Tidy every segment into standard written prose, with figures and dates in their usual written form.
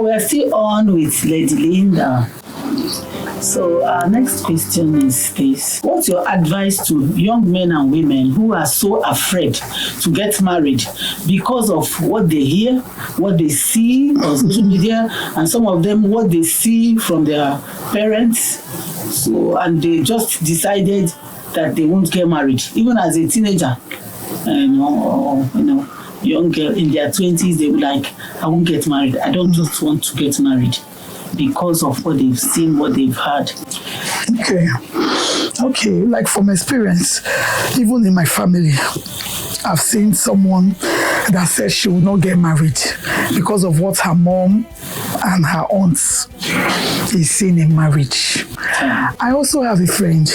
we're still on with Lady Linda. So our next question is this. What's your advice to young men and women who are so afraid to get married because of what they hear, what they see on social media, and some of them what they see from their parents? So, and they just decided that they won't get married, even as a teenager, young girl in their 20s, they were like, I won't get married. I don't just want to get married because of what they've seen, what they've heard. Okay, like from experience, even in my family, I've seen someone that said she will not get married because of what her mom and her aunts is seeing in marriage. I also have a friend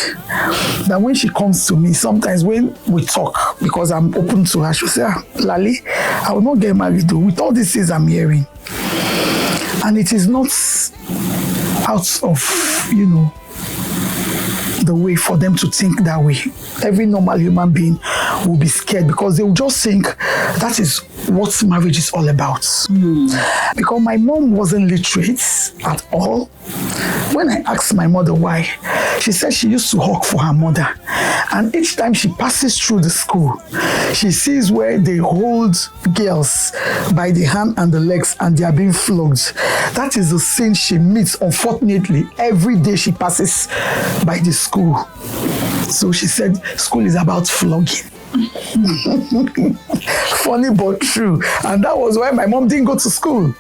that when she comes to me, sometimes when we talk, because I'm open to her, she'll say, Lali, I will not get married though, with all these things I'm hearing. And it is not out of, the way for them to think that way. Every normal human being will be scared because they will just think that is what marriage is all about. Because my mom wasn't literate at all. When I asked my mother why, she said she used to hawk for her mother. And each time she passes through the school, she sees where they hold girls by the hand and the legs and they are being flogged. That is the scene she meets, unfortunately, every day she passes by the school. So she said school is about flogging. Funny but true. And that was why my mom didn't go to school.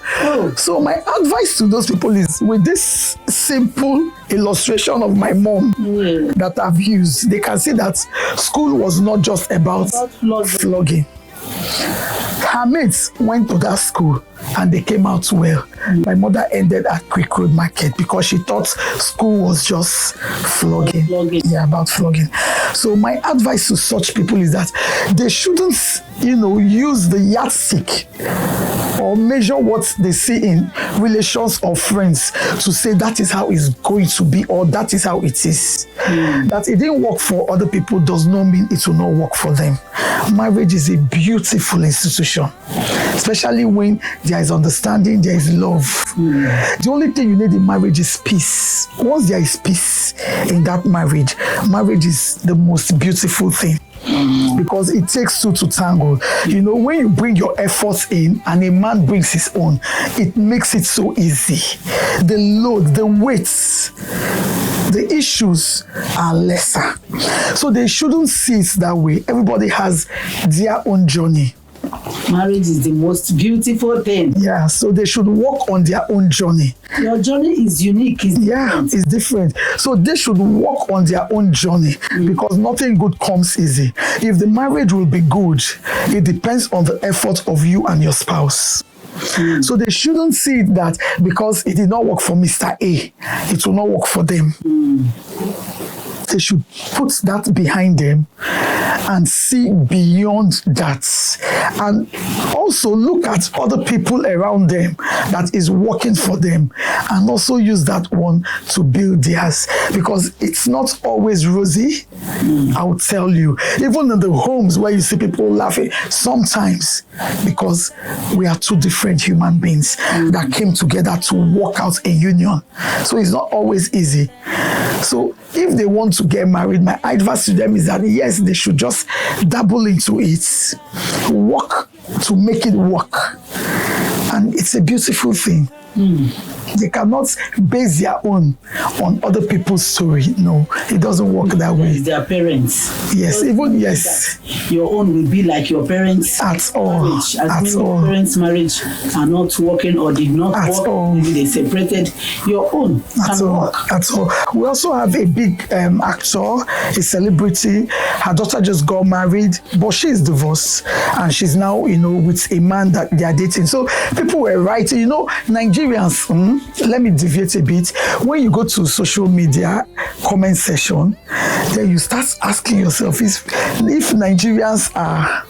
So my advice to those people is, with this simple illustration of my mom that I've used, they can see that school was not just about flogging. Her mates went to that school and they came out well. My mother ended at Quick Road Market because she thought school was just flogging. Yeah, about flogging. So my advice to such people is that they shouldn't, use the yardstick or measure what they see in relations or friends to say that is how it's going to be or that is how it is. That it didn't work for other people does not mean it will not work for them. Marriage is a beautiful institution, especially when there is understanding, there is love. The only thing you need in marriage is peace. Once there is peace in that marriage, marriage is the most beautiful thing. Because it takes two to tangle. When you bring your efforts in and a man brings his own, it makes it so easy. The load, the weights, the issues are lesser. So they shouldn't see it that way. Everybody has their own journey. Marriage is the most beautiful thing. Yeah, so they should walk on their own journey. Your journey is unique. It's different. So they should walk on their own journey because nothing good comes easy. If the marriage will be good, it depends on the effort of you and your spouse. So they shouldn't see it that because it did not work for Mr. A, it will not work for them. They should put that behind them and see beyond that. And also look at other people around them that is working for them and also use that one to build theirs. Because it's not always rosy, I will tell you. Even in the homes where you see people laughing, sometimes because we are two different human beings that came together to work out a union. So it's not always easy. So if they want to get married, my advice to them is that yes, they should just dabble into it, work to make it work. And it's a beautiful thing. They cannot base their own on other people's story. No, it doesn't work that way. It's their parents. Yes, even yes. Your own will be like your parents' at all. marriage. As At all. Your parents' marriage are not working or did not At work. all. Maybe they separated. Your own can work. At all. We also have a big actor, a celebrity. Her daughter just got married, but she is divorced, and she's now, with a man that they are dating. So people were writing, Nigerians. Let me deviate a bit. When you go to social media comment section, then you start asking yourself if Nigerians are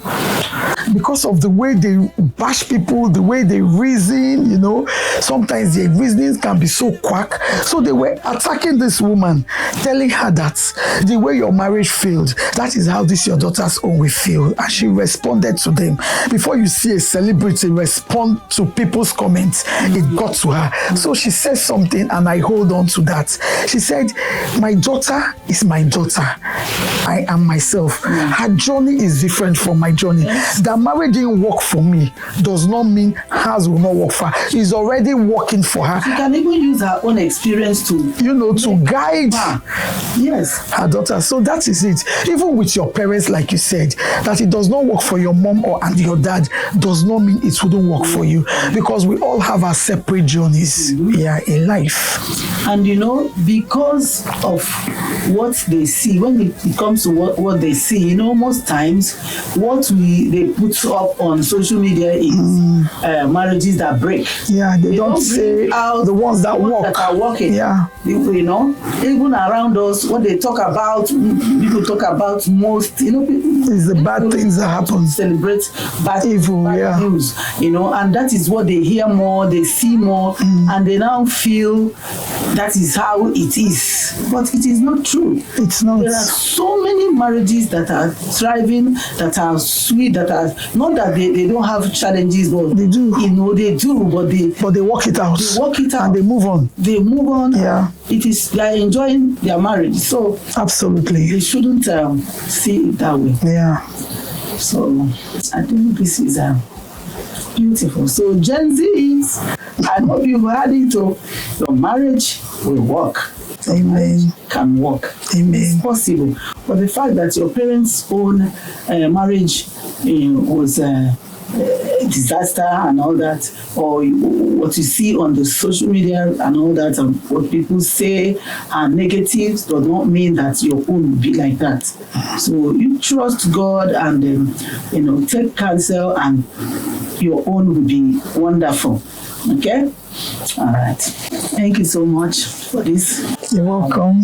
because of the way they bash people, the way they reason, you know, sometimes their reasonings can be so quack. So they were attacking this woman, telling her that the way your marriage failed, that is how this your daughter's own will feel. And she responded to them. Before you see a celebrity respond to people's comments, it got to her. So she said something, and I hold on to that. She said, my daughter is my daughter. I am myself. Her journey is different from my journey. That marriage didn't work for me does not mean hers will not work for her. It's already working for her. She can even use her own experience to, you know, to guide her daughter. So that is it. Even with your parents, like you said, that it does not work for your mom or and your dad does not mean it wouldn't work for you, because we all have our separate journeys in life. And you know, because of what they see, when it comes to what they see, you know, most times what they put up on social media is marriages that break. Yeah, they don't say the ones that work. That are working. Yeah. You know, even around us, what they talk about, people talk about most, you know, it's the bad things that happen. Celebrate bad news, you know, and that is what they hear more, they see more, and they now feel that is how it is. But it is not true. It's not. There are so many marriages that are thriving, that are sweet, that are not that they don't have challenges, but they do. You know, they do, but they work it out. They work it out and they move on. They move on. Yeah. It is, they are enjoying their marriage. So absolutely, they shouldn't see it that way. Yeah. So I think this is beautiful. So Gen Z, I hope you heard it. Your marriage will work. Amen. Can work. Amen. It's possible. But the fact that your parents' own marriage was a disaster and all that, or what you see on the social media and all that, and what people say are negatives, does not mean that your own will be like that. So you trust God and you know, take counsel, and your own will be wonderful. Okay? All right. Thank you so much for this. You're welcome.